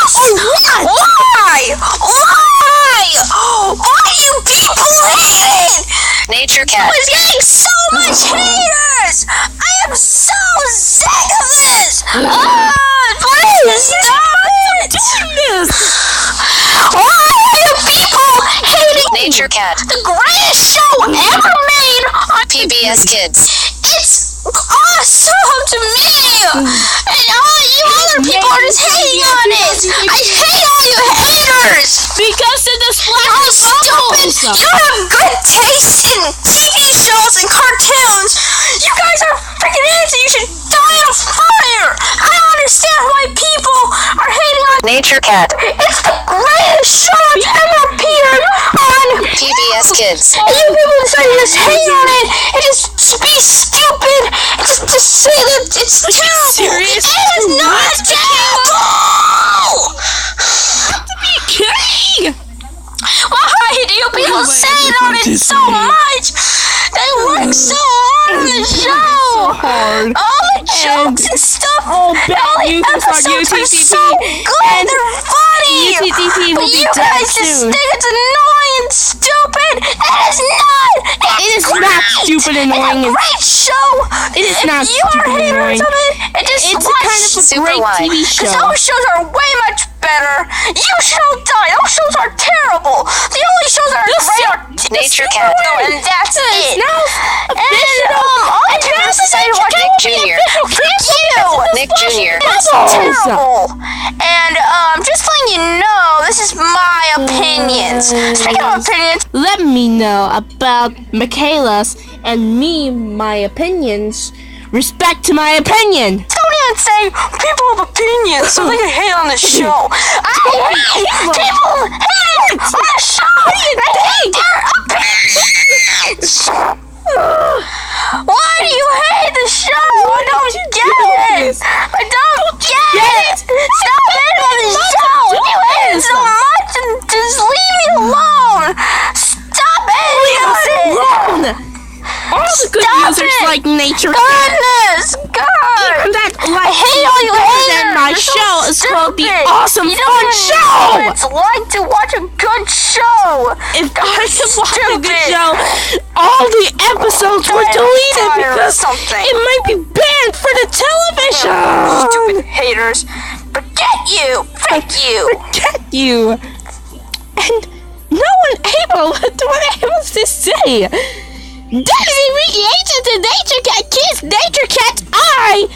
Or what? Why? Why do you people hate it? Nature Cat. It's getting so much haters! I am so sick of this! Please stop it! Why are people hating Nature Cat. the greatest show ever made on PBS Kids. It's awesome to me! And all you other people are just hating on it! I hate all you haters! Because of the You're stupid! You don't have good taste in TV shows and cartoons! You guys are freaking idiots and you should die on fire! I don't understand why people are hating on Nature Cat. It's the greatest show that's ever appeared on PBS Kids. and you people decide to just hate on it and just be stupid and just say that it's terrible! serious? It is not terrible! Okay. Why do you people say on it so much? They work so hard on the show! Hard. All the jokes and stuff! Oh, all bad the news on episodes are UTTP. so good! And They're funny! UTTP will But be you dead guys just soon. think it's annoying and stupid! It is not! It is not stupid and annoying. It's a great show! It is If not you are stupid and haters annoying. of it, and just It's watch kind of a Super great Wide. TV because show. those shows are way much better. You should die. Those shows are terrible. The only shows that are great are Nature Cat. and that's it. Now, And all the parents decided to watch Nick Jr. Thank you. Nick Jr. That's terrible. And just letting you know, this is my opinions. Speaking of opinions, let me know about Michaela's and me, my opinions. Respect to my opinion. don't even say people have opinions, so they can hate on the show. I hate people hating on the show. They hate their opinions. Why do you hate the show? I don't get it. I don't get it. Stop hating on the show. You hate it so much, and just leave me alone. Stop hating on it. All the good Stop users it. like nature. Goodness, God. Even that I hate all you haters. and my You're so show is called the stupid. Awesome You don't Fun even Show. know what it's like to watch a good show. If I could watch a good stupid. show, all the episodes were deleted Fire or because something. it might be banned for the television. Stupid haters. Forget you. Frick you. Forget you. And no one able to say. Daisy recreations to Nature Cat Kids, Nature Cat's eye,